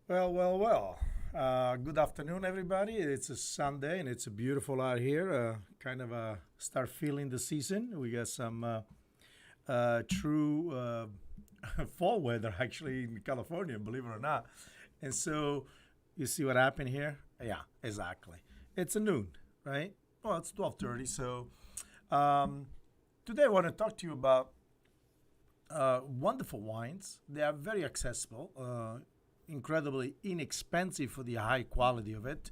Well. Good afternoon, everybody. It's a Sunday and it's beautiful out here. Kind of start feeling the season. We got some true fall weather actually in California, believe it or not. And so you see what happened here? Yeah, exactly. It's a noon, right? Well, it's 12:30. So um, today I want to talk to you about wonderful wines. They are very accessible, incredibly inexpensive for the high quality of it,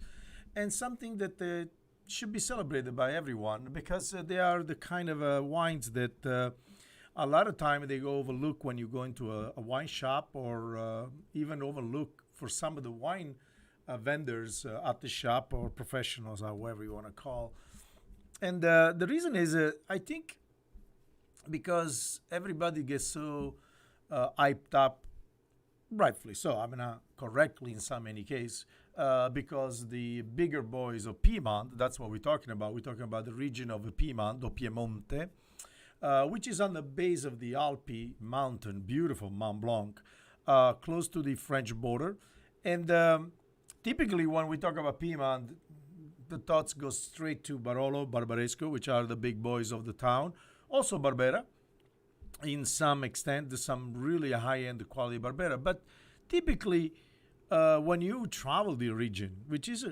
and something that should be celebrated by everyone because they are the kind of wines that a lot of time they go overlook when you go into a wine shop or even overlook for some of the wine vendors at the shop or professionals, however you want to call. And the reason is, I think, because everybody gets so hyped up, rightfully so. I mean, correctly in some many cases, because the bigger boys of Piedmont, that's what we're talking about. We're talking about the region of Piedmont or Piemonte, which is on the base of the Alpi mountain, beautiful Mont Blanc, close to the French border. And typically, when we talk about Piedmont, the thoughts go straight to Barolo, Barbaresco, which are the big boys of the town. Also Barbera, in some extent, some really high-end quality Barbera. But typically, when you travel the region, which is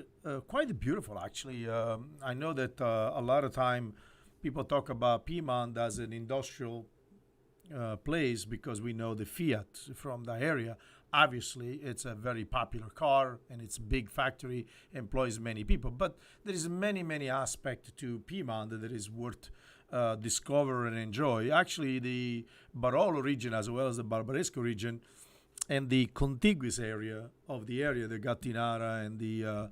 quite beautiful, actually, I know that a lot of time people talk about Piedmont as an industrial place because we know the Fiat from the area. Obviously, it's a very popular car and it's a big factory, employs many people. But there is many aspects to Piedmont that is worth discover and enjoy. Actually, the Barolo region as well as the Barbaresco region and the contiguous area of the area, the Gattinara and the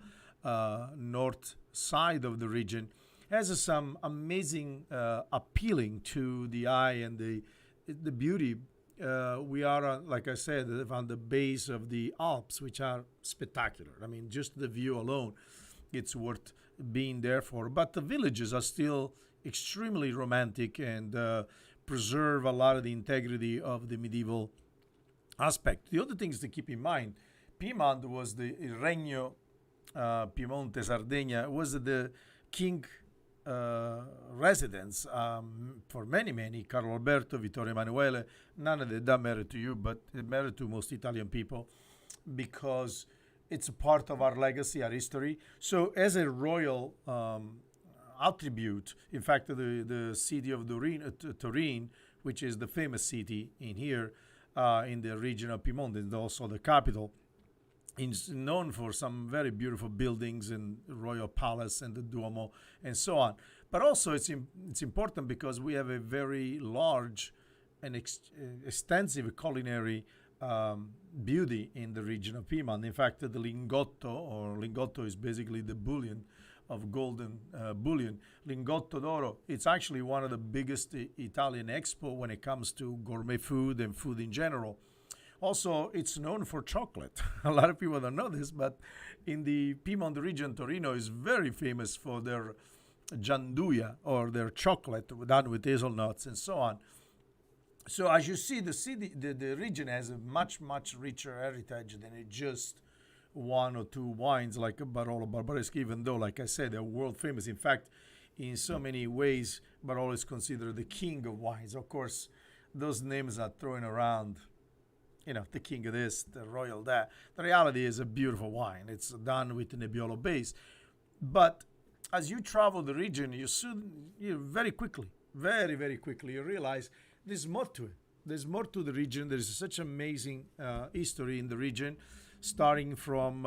north side of the region, has some amazing appealing to the eye and the beauty. We are, like I said, on the base of the Alps, which are spectacular. I mean, just the view alone, it's worth being there for. But the villages are still extremely romantic and preserve a lot of the integrity of the medieval aspect. The other things to keep in mind, Piedmont was the Regno Piemonte Sardegna was the king residence for many Carlo Alberto, Vittorio Emanuele. None of that merit to you, but it merit to most Italian people because it's a part of our legacy, our history. So as a royal attribute, in fact, the city of Turin, which is the famous city in here in the region of Piedmont, and also the capital, is known for some very beautiful buildings and royal palace and the Duomo and so on. But also it's important because we have a very large and extensive culinary beauty in the region of Piedmont. In fact, the lingotto is basically the bullion of golden bullion. Lingotto d'oro, it's actually one of the biggest Italian expo when it comes to gourmet food and food in general. Also, it's known for chocolate. A lot of people don't know this, but in the Piedmont region, Torino is very famous for their gianduia or their chocolate done with hazelnuts and so on. So as you see, the region has a much richer heritage than it just one or two wines like Barolo Barbaresco, even though, like I said, they're world famous. In fact, in so many ways, Barolo is considered the king of wines. Of course, those names are thrown around, the king of this, the royal that. The reality is a beautiful wine. It's done with the Nebbiolo base. But as you travel the region, very quickly, very quickly, you realize there's more to it. There's more to the region. There's such amazing history in the region, starting from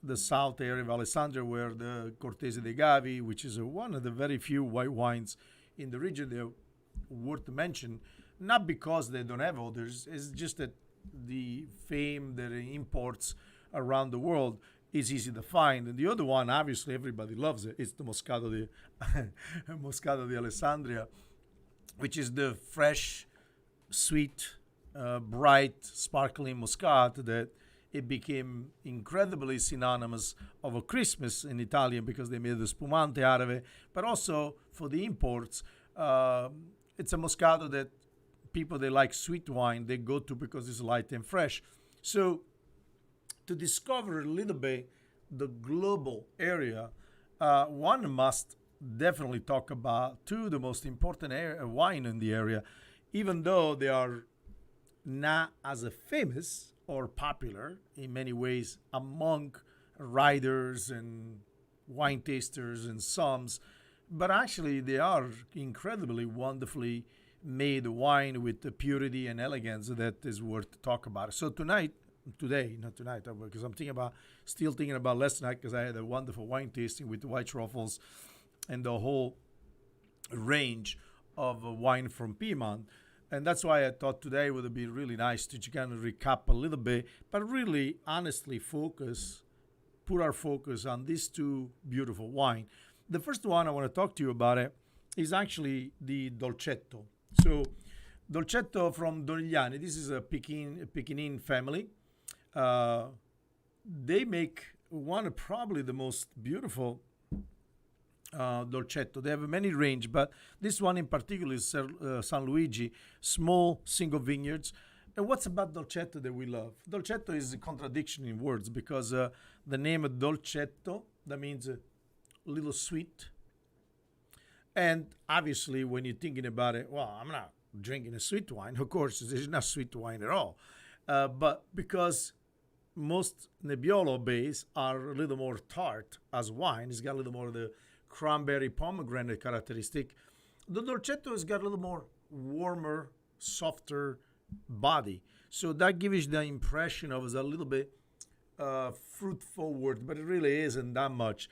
the south area of Alessandria, where the Cortese dei Gavi, which is one of the very few white wines in the region, they're worth to mention. Not because they don't have others, it's just that the fame that it imports around the world is easy to find. And the other one, obviously, everybody loves it. It's the Moscato di Moscato di Alessandria, which is the fresh, sweet, bright, sparkling Muscat that it became incredibly synonymous of a Christmas in Italian because they made the spumante out of it. But also for the imports, it's a Moscato that people they like sweet wine they go to because it's light and fresh. So to discover a little bit the global area, one must definitely talk about two of the most important wine in the area, even though they are not as famous or popular in many ways among riders and wine tasters and soms, but actually they are incredibly wonderfully made wine with the purity and elegance that is worth to talk about. So today, not tonight, because I'm still thinking about last night because I had a wonderful wine tasting with white truffles and the whole range of wine from Piedmont. And that's why I thought today would be really nice to kind of recap a little bit, but really honestly put our focus on these two beautiful wine. The first one I want to talk to you about it is actually the Dolcetto. So Dolcetto from Donigliani, this is a Pekinin family. They make one of probably the most beautiful Dolcetto. They have many range, but this one in particular is San Luigi, small single vineyards. And what's about Dolcetto that we love? Dolcetto is a contradiction in words because the name Dolcetto, that means a little sweet. And obviously, when you're thinking about it, well, I'm not drinking a sweet wine. Of course, it's not sweet wine at all. But because most Nebbiolo base are a little more tart as wine, it's got a little more of the cranberry pomegranate characteristic. The Dolcetto has got a little more warmer, softer body. So that gives you the impression of a little bit fruit forward, but it really isn't that much.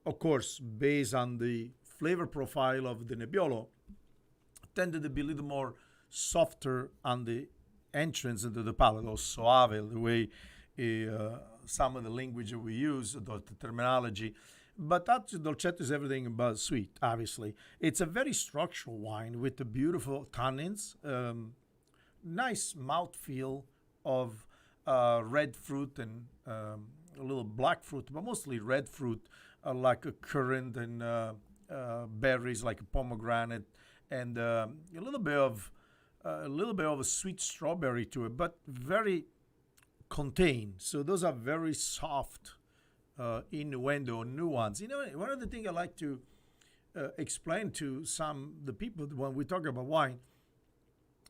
Of course, based on the flavor profile of the Nebbiolo, tended to be a little more softer on the entrance into the palate, or soave, the way some of the language we use, the terminology. But that Dolcetto is everything but sweet, obviously. It's a very structural wine with the beautiful tannins, nice mouthfeel of red fruit and a little black fruit, but mostly red fruit, like a currant and berries like a pomegranate, and a little bit of a sweet strawberry to it, but very contained. So those are very soft innuendo, nuance. You know, one of the things I like to explain to the people when we talk about wine,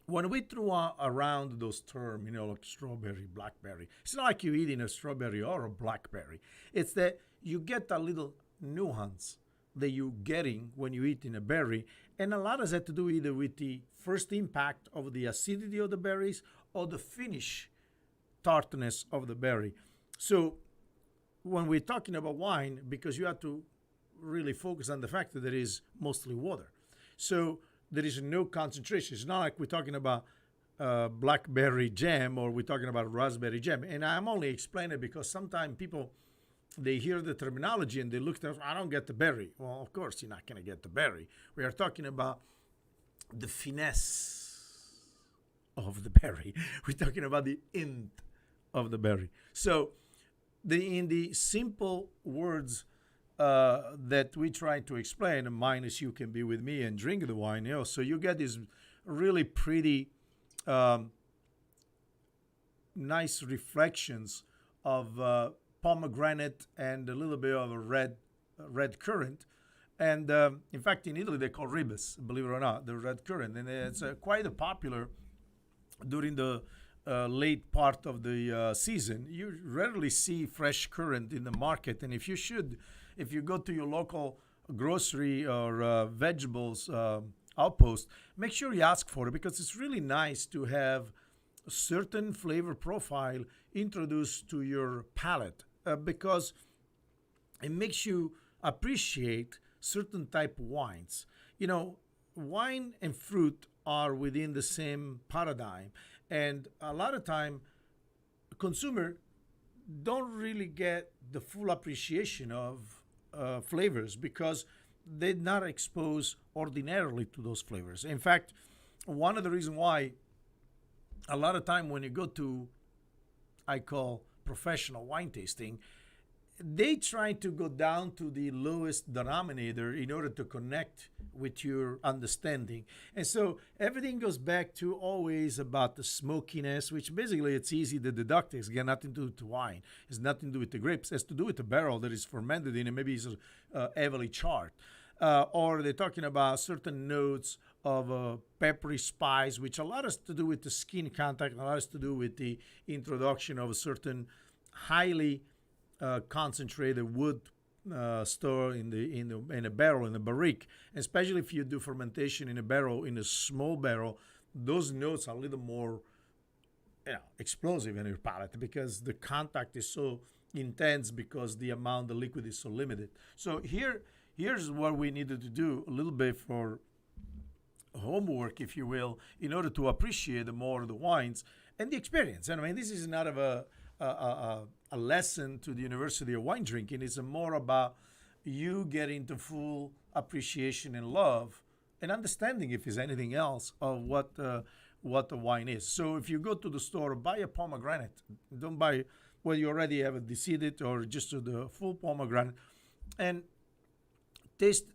when we throw around those terms, like strawberry, blackberry, it's not like you're eating a strawberry or a blackberry. It's that you get a little nuance that you're getting when you're eating a berry. And a lot has had to do either with the first impact of the acidity of the berries or the finish tartness of the berry. So when we're talking about wine, because you have to really focus on the fact that there is mostly water. So there is no concentration. It's not like we're talking about blackberry jam or we're talking about raspberry jam. And I'm only explaining it because sometimes people, they hear the terminology and they look at, I don't get the berry. Well, of course, you're not going to get the berry. We are talking about the finesse of the berry. We're talking about the int of the berry. So in the simple words that we try to explain, minus you can be with me and drink the wine, so you get these really pretty nice reflections of pomegranate and a little bit of a red currant. And in fact, in Italy, they call ribes, believe it or not, the red currant. And it's quite popular during the late part of the season. You rarely see fresh currant in the market. And if you go to your local grocery or vegetables outpost, make sure you ask for it, because it's really nice to have a certain flavor profile introduced to your palate, because it makes you appreciate certain type of wines. Wine and fruit are within the same paradigm, and a lot of time consumer don't really get the full appreciation of flavors because they're not exposed ordinarily to those flavors. In fact, one of the reasons why a lot of time when you go to, I call professional wine tasting, they try to go down to the lowest denominator in order to connect with your understanding. And so everything goes back to always about the smokiness, which basically it's easy to deduct. It's got nothing to do with the wine. It's nothing to do with the grapes. It has to do with the barrel that is fermented in, and maybe it's heavily charred. Or they're talking about certain notes of peppery spice, which a lot has to do with the skin contact, a lot has to do with the introduction of a certain highly concentrated wood store in a barrel, in a barrique. Especially if you do fermentation in a barrel, in a small barrel, those notes are a little more, explosive in your palate because the contact is so intense because the amount of liquid is so limited. So here's what we needed to do a little bit for homework, if you will, in order to appreciate more the wines and the experience. And I mean, this is not of a lesson to the University of Wine Drinking. It's more about you getting to full appreciation and love and understanding, if there's anything else, of what the wine is. So if you go to the store, buy a pomegranate. Don't buy you already have it deseeded or just the full pomegranate, and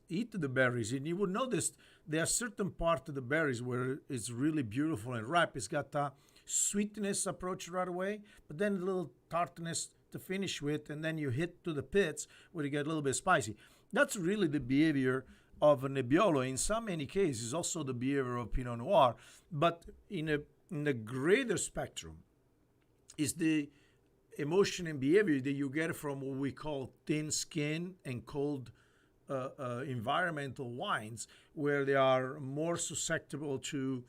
eat the berries, and you will notice there are certain parts of the berries where it's really beautiful and ripe. It's got a sweetness approach right away, but then a little tartness to finish with, and then you hit to the pits where you get a little bit spicy. That's really the behavior of a Nebbiolo. In so many cases, also the behavior of Pinot Noir, but in a greater spectrum is the emotion and behavior that you get from what we call thin skin and cold environmental wines, where they are more susceptible to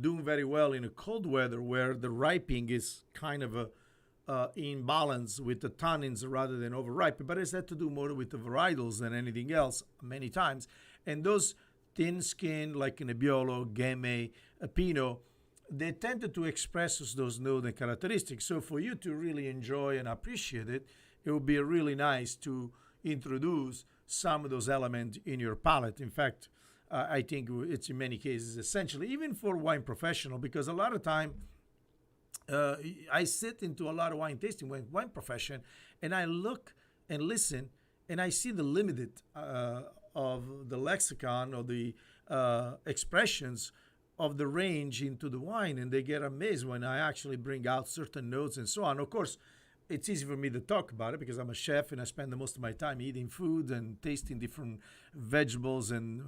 doing very well in a cold weather, where the ripening is kind of in balance with the tannins rather than overripe. But it's had to do more with the varietals than anything else many times. And those thin skin, like Nebbiolo, Gamay, Pinot, they tended to express those notes and characteristics. So for you to really enjoy and appreciate it, it would be really nice to introduce some of those elements in your palate. In fact, I think it's in many cases essentially, even for wine professional, because a lot of time I sit into a lot of wine tasting, wine profession, and I look and listen, and I see the limited of the lexicon or the expressions of the range into the wine, and they get amazed when I actually bring out certain notes and so on. Of course, it's easy for me to talk about it because I'm a chef and I spend the most of my time eating food and tasting different vegetables and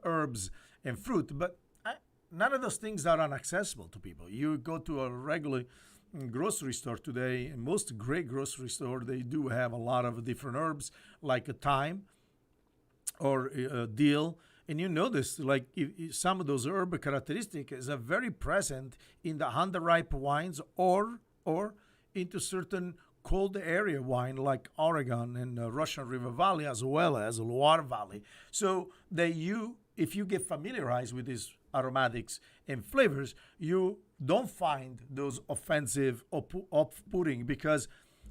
herbs and fruit. But none of those things are inaccessible to people. You go to a regular grocery store today, and most great grocery store, they do have a lot of different herbs like a thyme or dill. And you notice, like, some of those herb characteristics are very present in the underripe wines or into certain cold area wine like Oregon and Russian River Valley, as well as Loire Valley. So if you get familiarized with these aromatics and flavors, you don't find those offensive or off-putting because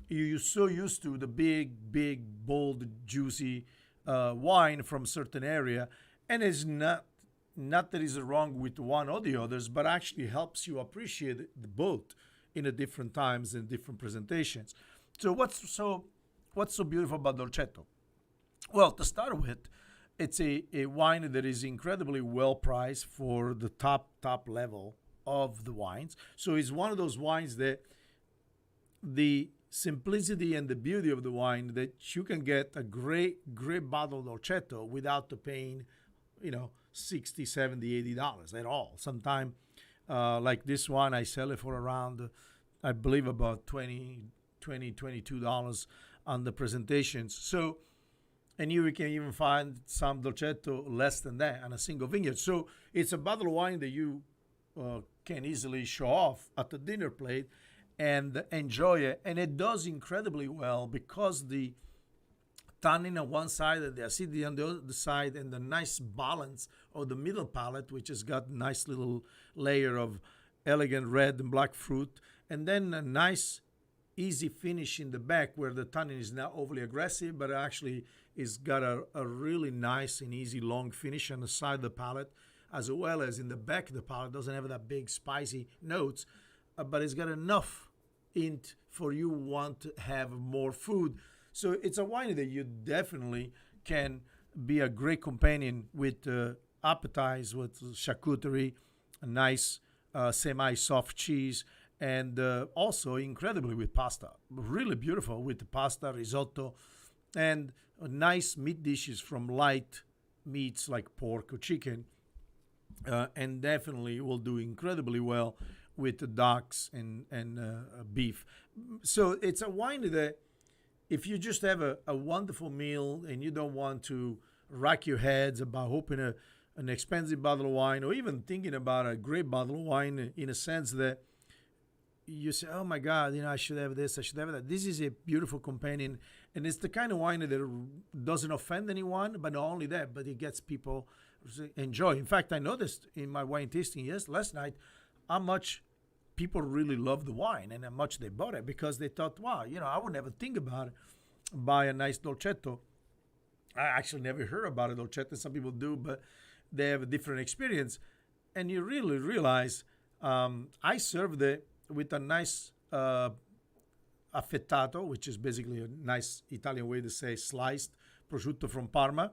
you're so used to the big, bold, juicy wine from certain area. And it's not that is wrong with one or the others, but actually helps you appreciate the both in a different times and different presentations. So what's so beautiful about Dolcetto? Well, to start with, it's a wine that is incredibly well priced for the top level of the wines. So it's one of those wines that the simplicity and the beauty of the wine, that you can get a great bottle of Dolcetto without the paying, $60, $70, $80 at all. Sometimes, like this one, I sell it for around, I believe, about $22 on the presentations. So, and you can even find some Dolcetto less than that on a single vineyard. So it's a bottle of wine that you can easily show off at the dinner plate and enjoy it. And it does incredibly well because the tannin on one side and the acidity on the other side, and the nice balance of the middle palate, which has got a nice little layer of elegant red and black fruit, and then a nice easy finish in the back where the tannin is not overly aggressive, but actually is got a really nice and easy long finish on the side of the palate, as well as in the back of the palate. Doesn't have that big spicy notes, but it's got enough int for you want to have more food. So it's a wine that you definitely can be a great companion with appetize, with charcuterie, a nice semi-soft cheese, and also incredibly with pasta. Really beautiful with the pasta, risotto, and nice meat dishes from light meats like pork or chicken, and definitely will do incredibly well with the ducks and beef. So it's a wine that if you just have a wonderful meal and you don't want to rack your heads about opening an expensive bottle of wine or even thinking about a great bottle of wine in a sense that you say, oh my God, I should have this, I should have that. This is a beautiful companion. And it's the kind of wine that doesn't offend anyone, but not only that, but it gets people enjoy. In fact, I noticed in my wine tasting last night how much people really love the wine and how much they bought it because they thought, wow, I would never think about it. Buy a nice dolcetto. I actually never heard about a dolcetto. Some people do, but they have a different experience. And you really realize I served it with a nice affettato, which is basically a nice Italian way to say sliced prosciutto from Parma,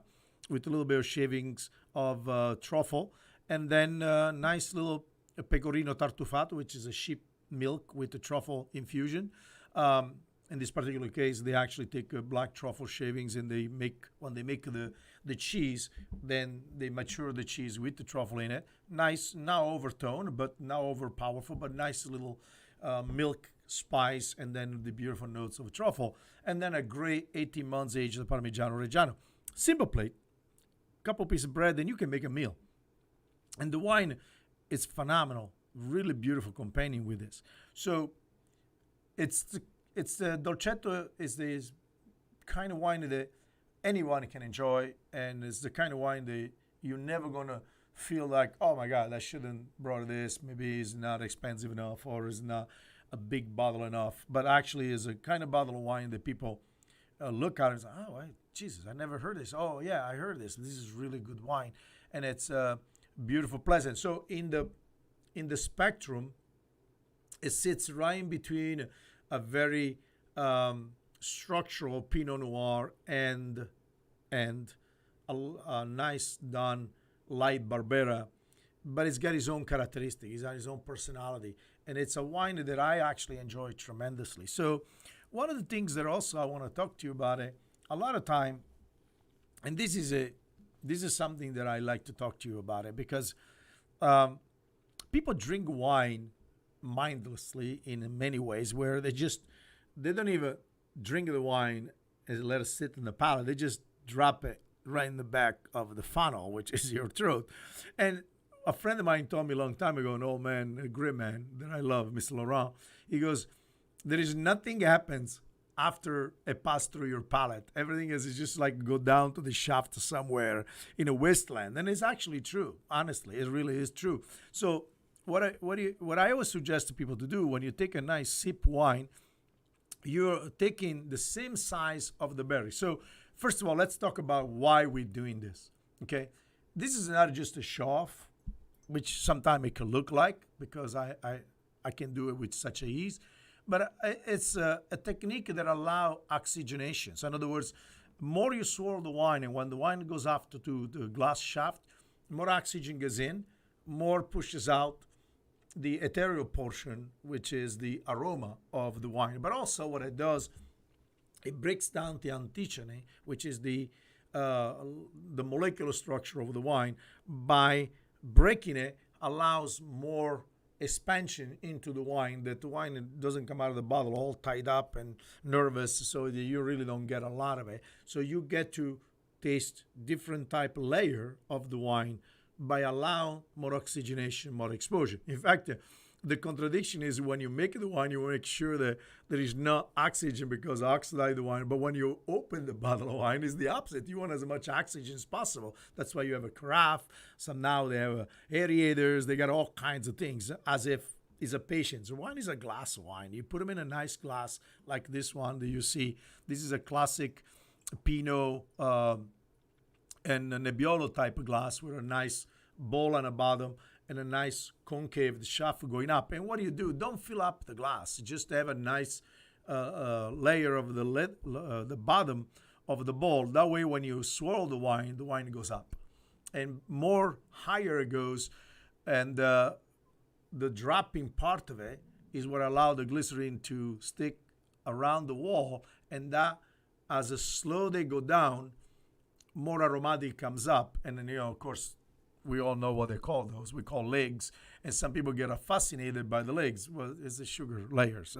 with a little bit of shavings of truffle, and then nice little pecorino tartufato, which is a sheep milk with the truffle infusion. In this particular case, they actually take black truffle shavings and when they make the cheese, then they mature the cheese with the truffle in it. Nice, now overtoned, but now over powerful, but nice little milk spice, and then the beautiful notes of truffle, and then a great 18 months aged Parmigiano Reggiano. Simple plate, couple pieces of bread, and you can make a meal. And the wine is phenomenal, really beautiful companion with this. So it's the Dolcetto is the kind of wine that anyone can enjoy, and it's the kind of wine that you're never gonna feel like, oh my God, I shouldn't brought this. Maybe it's not expensive enough, or it's not a big bottle enough. But actually, is a kind of bottle of wine that people look at and say, oh, Jesus, I never heard this. Oh yeah, I heard this. This is really good wine, and it's beautiful, pleasant. So in the spectrum, it sits right in between a very structural Pinot Noir and a nice done light Barbera, but it's got its own characteristic. It's got its own personality, and it's a wine that I actually enjoy tremendously. So one of the things that also I want to talk to you about it a lot of time, and this is something that I like to talk to you about it because people drink wine mindlessly in many ways where they don't even drink the wine and let it sit in the palate. They just drop it right in the back of the funnel, which is your throat. And a friend of mine told me a long time ago, an old man, a great man that I love, Mr. Laurent, he goes, there is nothing happens after it passed through your palate. Everything is just like go down to the shaft somewhere in a wasteland. And it's actually true. Honestly, it really is true. So what I always suggest to people to do when you take a nice sip wine, you're taking the same size of the berry. So first of all, let's talk about why we're doing this. Okay, this is not just a show off, which sometimes it can look like because I can do it with such a ease, but it's a technique that allows oxygenation. So in other words, more you swirl the wine, and when the wine goes up to the glass shaft, more oxygen goes in, more pushes out the ethereal portion, which is the aroma of the wine. But also what it does, it breaks down the antichene, which is the molecular structure of the wine. By breaking it, allows more expansion into the wine, that the wine doesn't come out of the bottle all tied up and nervous, so that you really don't get a lot of it. So you get to taste different type of layer of the wine by allowing more oxygenation, more exposure. In fact, the contradiction is when you make the wine, you make sure that there is no oxygen because oxidize the wine. But when you open the bottle of wine, it's the opposite. You want as much oxygen as possible. That's why you have a carafe. Some now they have aerators. They got all kinds of things as if it's a patient. So wine is a glass of wine. You put them in a nice glass like this one that you see. This is a classic Pinot and a Nebbiolo type of glass with a nice bowl on the bottom and a nice concave shaft going up. And what do? Don't fill up the glass. Just have a nice layer of the bottom of the bowl. That way, when you swirl the wine goes up, and more higher it goes, and the dropping part of it is what allows the glycerin to stick around the wall, and that as a slow they go down, more aromatic comes up, and then of course we all know what they call those. We call legs, and some people get fascinated by the legs. Well, it's the sugar layers.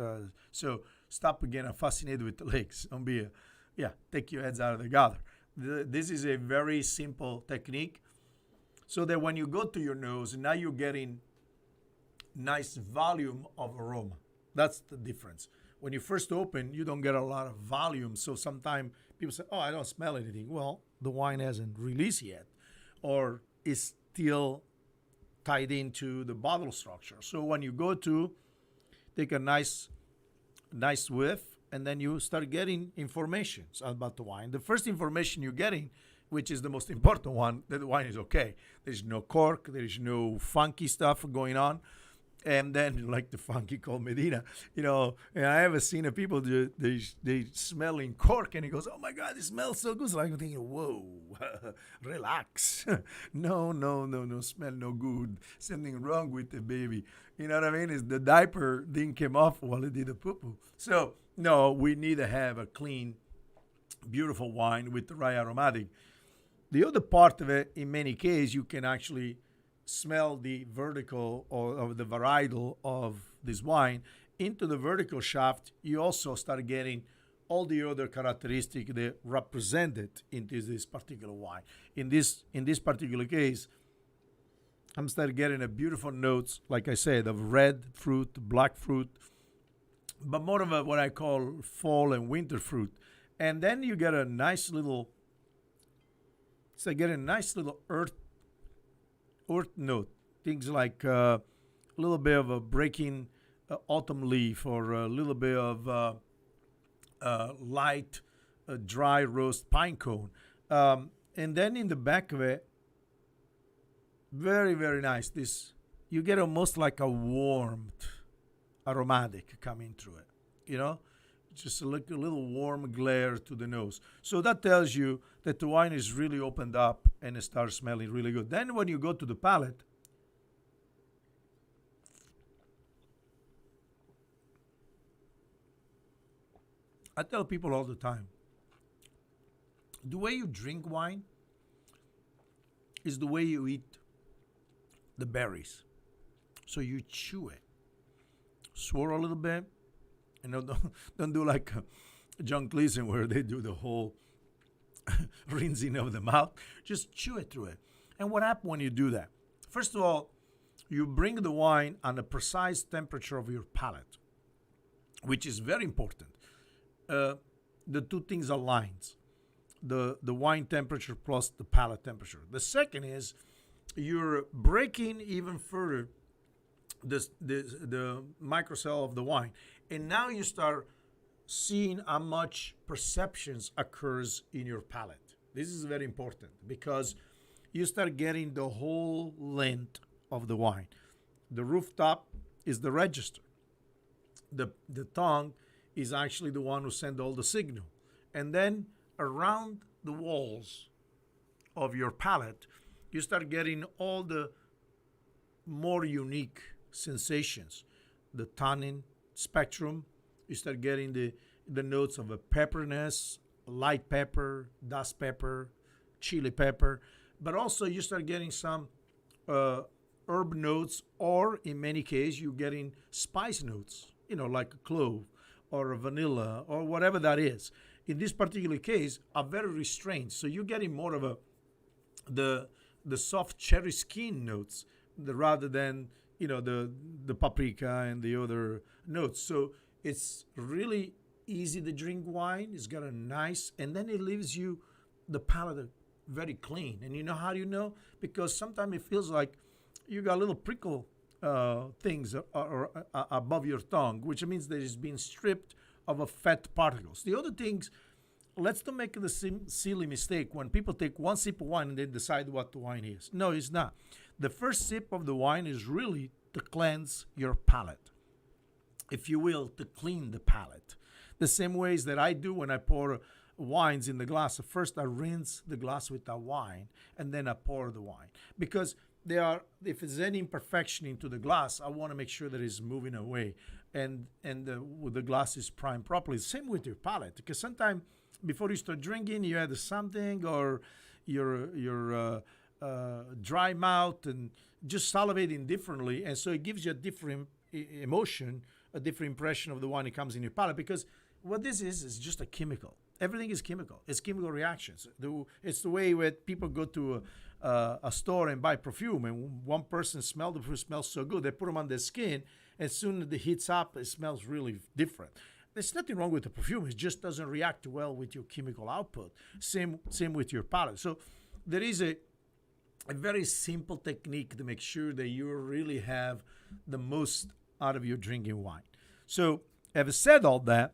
So stop getting fascinated with the legs. Don't be, take your heads out of the gutter. This is a very simple technique, so that when you go to your nose, now you're getting nice volume of aroma. That's the difference. When you first open, you don't get a lot of volume. So sometimes people say, "Oh, I don't smell anything." Well, the wine hasn't released yet, or is still tied into the bottle structure. So when you go to take a nice whiff, and then you start getting information about the wine. The first information you're getting, which is the most important one, that the wine is okay. There's no cork, there's no funky stuff going on. And then, like the funky called Medina, and I ever seen people, they smelling cork, and he goes, "Oh my God, it smells so good." So I'm thinking, whoa, relax. No, smell no good. Something wrong with the baby. You know what I mean? Is the diaper didn't come off while it did the poo-poo. So, no, we need to have a clean, beautiful wine with the right aromatic. The other part of it, in many cases, you can actually smell the vertical or the varietal of this wine. Into the vertical shaft, you also start getting all the other characteristics that represented into this particular wine. In this particular case, I'm starting getting a beautiful notes, like I said, of red fruit, black fruit, but more of what I call fall and winter fruit. And then you get a nice little, earth note, things like a little bit of a breaking autumn leaf, or a little bit of light dry roast pine cone, and then in the back of it, very, very nice, this, you get almost like a warmth aromatic coming through it, just like a little warm glare to the nose. So that tells you that the wine is really opened up and it starts smelling really good. Then when you go to the palate, I tell people all the time, the way you drink wine is the way you eat the berries. So you chew it, swirl a little bit, don't do like John Cleese where they do the whole rinsing of the mouth. Just chew it through it. And what happens when you do that? First of all, you bring the wine on a precise temperature of your palate, which is very important. The two things aligns, the wine temperature plus the palate temperature. The second is you're breaking even further the microcell of the wine, and now you start seeing how much perceptions occurs in your palate. This is very important because you start getting the whole length of the wine. The rooftop is the register. The tongue is actually the one who sends all the signal. And then around the walls of your palate, you start getting all the more unique sensations. The tannin spectrum, you start getting the notes of a pepperiness, light pepper, dust pepper, chili pepper, but also you start getting some herb notes, or in many cases, you're getting spice notes, like a clove or a vanilla or whatever that is. In this particular case, are very restrained. So you're getting more of the soft cherry skin notes rather than the paprika and the other notes. So it's really easy to drink wine. It's got a nice, and then it leaves you the palate very clean. And you know how you know? Because sometimes it feels like you got little prickle things above your tongue, which means that it's been stripped of a fat particles. The other things, let's not make the silly mistake when people take one sip of wine and they decide what the wine is. No, it's not. The first sip of the wine is really to cleanse your palate, if you will, to clean the palate. The same ways that I do when I pour wines in the glass. First, I rinse the glass with the wine, and then I pour the wine. Because if there's any imperfection into the glass, I want to make sure that it's moving away, and the glass is primed properly. Same with your palate, because sometimes before you start drinking, you had something, or your dry mouth and just salivating differently, and so it gives you a different emotion, a different impression of the wine that comes in your palate. Because what this is just a chemical. Everything is chemical. It's chemical reactions. It's the way when people go to a store and buy perfume, and one person smells the perfume, smells so good, they put them on their skin, and soon as it heats up, it smells really different. There's nothing wrong with the perfume. It just doesn't react well with your chemical output. Same with your palate. So there is a very simple technique to make sure that you really have the most out of your drinking wine. So having said all that,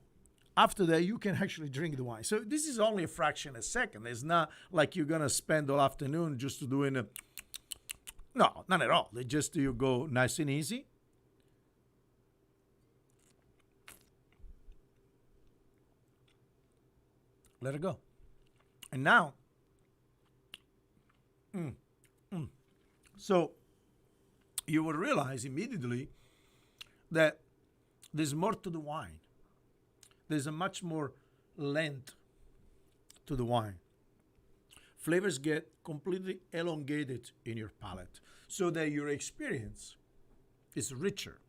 after that, you can actually drink the wine. So this is only a fraction of a second. It's not like you're going to spend all afternoon just doing a... No, not at all. It's just you go nice and easy. Let it go. And now, so you will realize immediately that there's more to the wine. There's a much more length to the wine. Flavors get completely elongated in your palate, so that your experience is richer.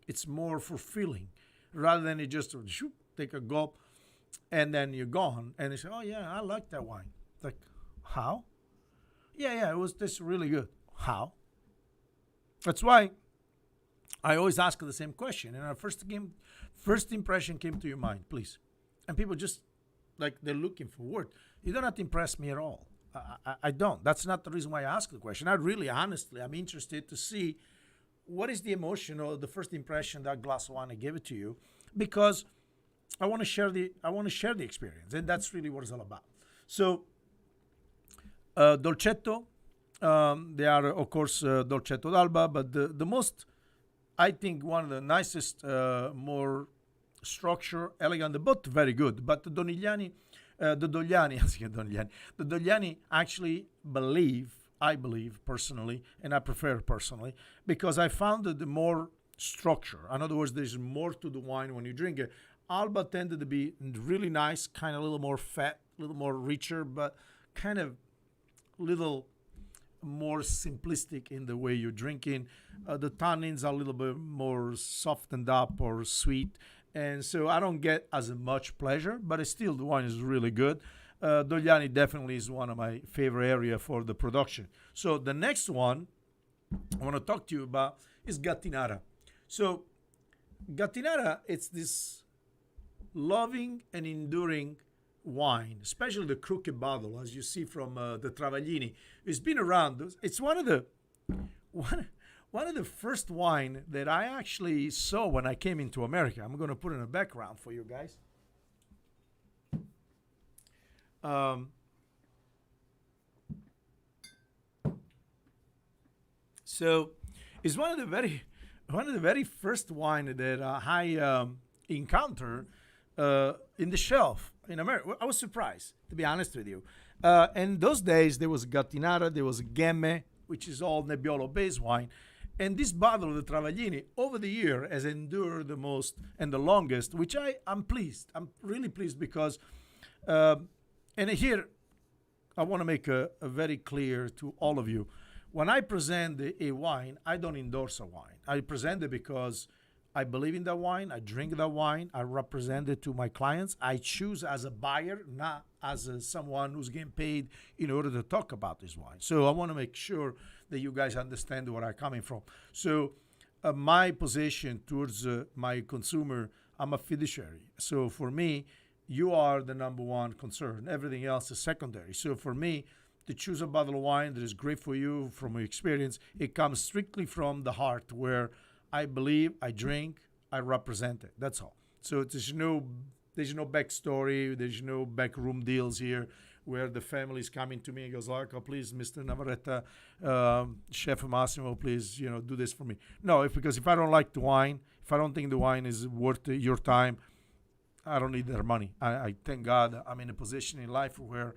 It's more fulfilling, rather than you just take a gulp and then you're gone, and they say, oh yeah, I like that wine. Like, how? Yeah, it was this really good. How? That's why I always ask the same question. And our first impression came to your mind, please. And people just, like, they're looking for words. You don't have to impress me at all. I don't. That's not the reason why I ask the question. Honestly, I'm interested to see what is the emotion or the first impression that glass of wine I gave it to you, because I want to share the experience, and that's really what it's all about. So, Dolcetto, they are of course Dolcetto d'Alba, but the most, I think, one of the nicest, more structure, elegant, both very good. But the Dogliani actually I believe personally, and I prefer personally, because I found that the more structure, in other words, there's more to the wine when you drink it. Alba tended to be really nice, kind of a little more fat, a little more richer, but kind of little more simplistic in the way you're drinking. The tannins are a little bit more softened up or sweet, and so I don't get as much pleasure, but still the wine is really good. Dogliani definitely is one of my favorite area for the production. So the next one I want to talk to you about is Gattinara. So Gattinara, it's this loving and enduring wine, especially the crooked bottle, as you see from the Travaglini. It's been around. It's one of the first wine that I actually saw when I came into America. I'm going to put in a background for you guys. So it's one of the very first wine that I encountered in the shelf in America. I was surprised, to be honest with you. And those days, there was Gattinara, there was Gemme, which is all Nebbiolo-based wine. And this bottle of the Travaglini, over the year, has endured the most and the longest, which I'm pleased. I'm really pleased because, and here, I want to make a very clear to all of you. When I present a wine, I don't endorse a wine. I present it because I believe in that wine. I drink that wine. I represent it to my clients. I choose as a buyer, not as someone who's getting paid in order to talk about this wine. So I want to make sure that you guys understand where I'm coming from. So my position towards my consumer, I'm a fiduciary. So for me, you are the number one concern. Everything else is secondary. So for me, to choose a bottle of wine that is great for you from my experience, it comes strictly from the heart, where I believe, I drink, I represent it. That's all. So there's no backstory, there's no backroom deals here where the family is coming to me and goes like, oh, please, Mr. Navarrete, Chef Massimo, please, do this for me. No, because if I don't like the wine, if I don't think the wine is worth your time, I don't need their money. I thank God I'm in a position in life where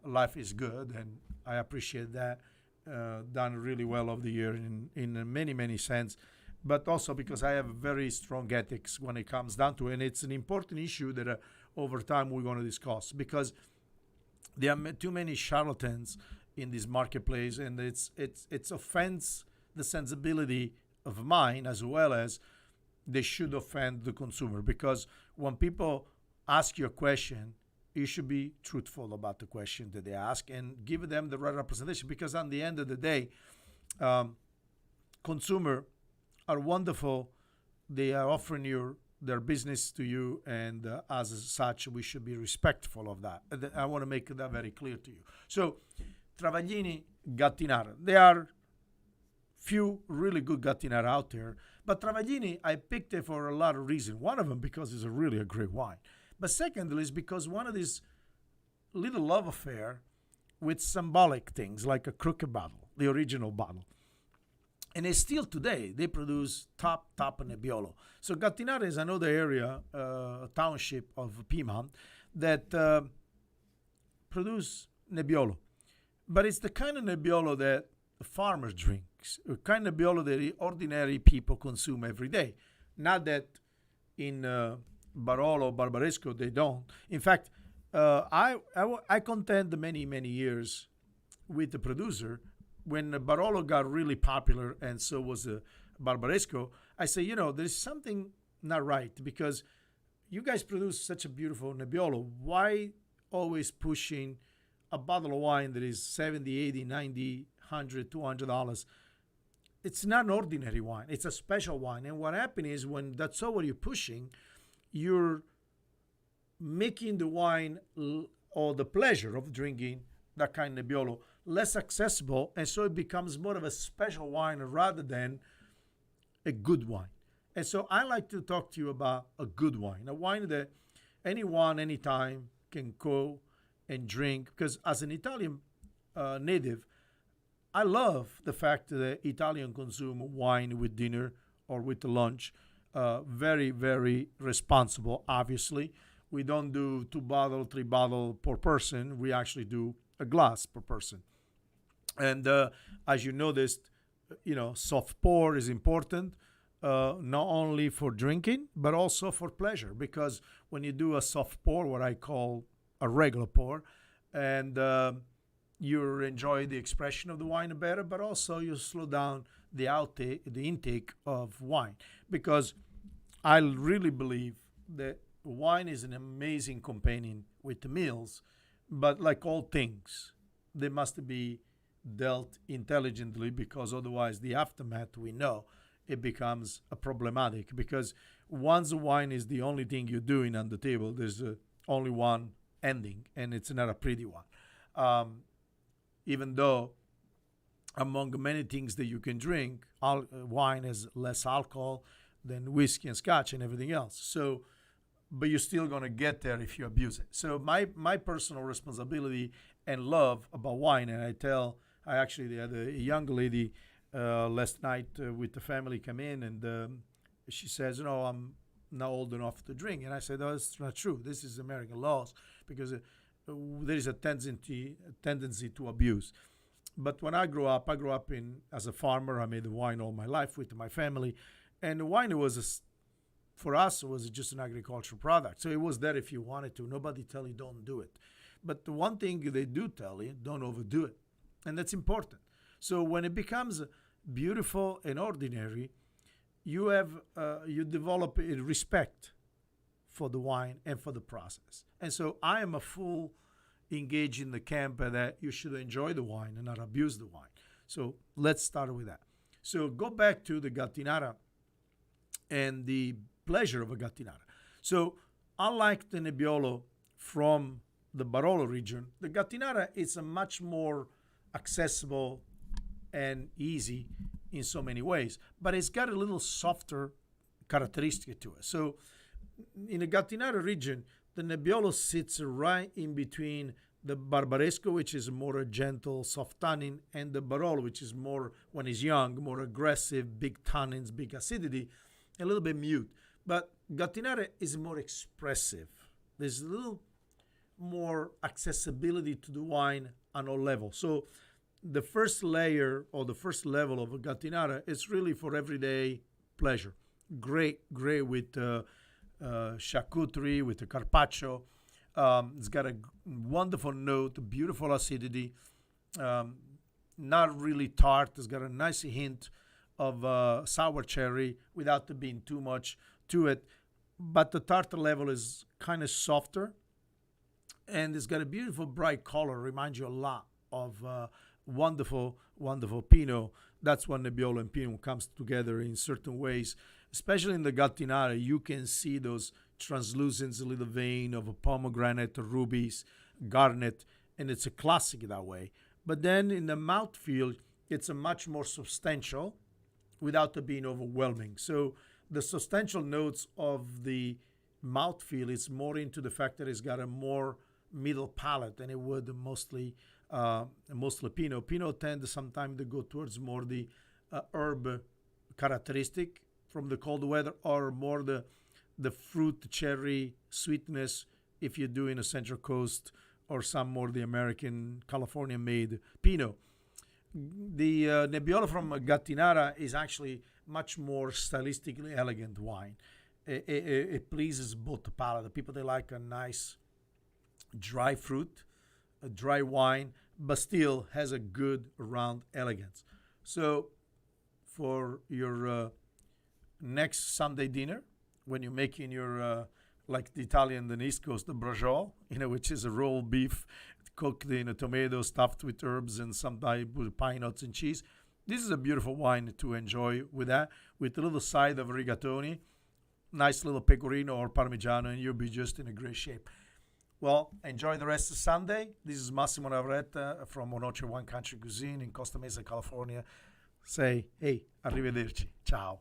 life is good, and I appreciate that. Done really well over the year in many many sense, but also because I have very strong ethics when it comes down to it. And it's an important issue that over time we're going to discuss, because there are too many charlatans in this marketplace, and it's offends the sensibility of mine, as well as they should offend the consumer. Because when people ask you a question, you should be truthful about the question that they ask and give them the right representation. Because at the end of the day, consumer are wonderful. They are offering their business to you, and as such, we should be respectful of that. I want to make that very clear to you. So, Travaglini, Gattinara, there are few really good Gattinara out there, but Travaglini, I picked it for a lot of reasons. One of them because it's really a great wine, but secondly is because one of these little love affair with symbolic things like a crooked bottle, the original bottle. And it's still today, they produce top Nebbiolo. So Gattinara is another area, township of Piedmont, that produce Nebbiolo. But it's the kind of Nebbiolo that farmers drink, a kind of Nebbiolo that ordinary people consume every day. Not that in Barolo, Barbaresco, they don't. In fact, I contend many, many years with the producer. When Barolo got really popular, and so was Barbaresco, I say, there's something not right, because you guys produce such a beautiful Nebbiolo. Why always pushing a bottle of wine that is 70, 80, 90, 100, $200? It's not an ordinary wine. It's a special wine. And what happens is, when that's all what you're pushing, you're making the wine or the pleasure of drinking that kind of Nebbiolo less accessible, and so it becomes more of a special wine rather than a good wine. And so I like to talk to you about a good wine, a wine that anyone, anytime can go and drink. Because as an Italian native, I love the fact that Italian consume wine with dinner or with lunch. Very, very responsible, obviously. We don't do 2 bottle, 3 bottle per person. We actually do a glass per person. And as you noticed, soft pour is important, not only for drinking, but also for pleasure. Because when you do a soft pour, what I call a regular pour, and you enjoy the expression of the wine better, but also you slow down the intake of wine. Because I really believe that wine is an amazing companion with the meals, but like all things, they must be dealt intelligently, because otherwise the aftermath, we know, it becomes a problematic. Because once the wine is the only thing you're doing on the table, there's only one ending, and it's not a pretty one. Even though among many things that you can drink, wine has less alcohol than whiskey and scotch and everything else. So, but you're still going to get there if you abuse it. So my personal responsibility and love about wine, and I actually had a young lady last night with the family come in, and she says, I'm not old enough to drink. And I said, that's not true. This is American laws, because there is a tendency to abuse. But when I grew up as a farmer. I made wine all my life with my family, and the wine for us, it was just an agricultural product. So it was there if you wanted to. Nobody tell you don't do it. But the one thing they do tell you, don't overdo it. And that's important. So when it becomes beautiful and ordinary, you develop a respect for the wine and for the process. And so I am a full engaged in the camp that you should enjoy the wine and not abuse the wine. So let's start with that. So go back to the Gattinara and the pleasure of a Gattinara. So unlike the Nebbiolo from the Barolo region, the Gattinara is a much more accessible and easy in so many ways, but it's got a little softer characteristic to it. So in the Gattinara region, the Nebbiolo sits right in between the Barbaresco, which is more a gentle, soft tannin, and the Barolo, which is more, when it's young, more aggressive, big tannins, big acidity, a little bit mute. But Gattinara is more expressive. There's a little more accessibility to the wine on all levels. So the first layer or the first level of a Gattinara is really for everyday pleasure. Great with charcuterie, with the carpaccio. It's got a wonderful note, beautiful acidity, um, not really tart. It's got a nice hint of sour cherry without there being too much to it. But the tart level is kind of softer, and it's got a beautiful bright color. Reminds you a lot of wonderful Pinot. That's when Nebbiolo and Pinot comes together in certain ways, especially in the Gattinara. You can see those translucent little vein of a pomegranate, rubies, garnet, and it's a classic that way. But then in the mouthfeel, it's a much more substantial without it being overwhelming. So the substantial notes of the mouthfeel is more into the fact that it's got a more middle palate than it would mostly Pinot. Pinot tends sometimes to go towards more the herb characteristic from the cold weather, or more the fruit cherry sweetness if you're doing a Central Coast or some more the American California made Pinot. The Nebbiolo from Gattinara is actually much more stylistically elegant wine. It pleases both the palate. The people, they like a nice dry fruit, a dry wine, but still has a good round elegance. So for your next Sunday dinner, when you're making your like the Italian, the East Coast, the braciole, which is a rolled beef cooked in a tomato stuffed with herbs and sometimes with pine nuts and cheese. This is a beautiful wine to enjoy with that, with a little side of rigatoni, nice little pecorino or parmigiano, and you'll be just in a great shape. Well, enjoy the rest of Sunday. This is Massimo Navarrete from Monoce Wine Country Cuisine in Costa Mesa, California. Say, hey, arrivederci. Ciao.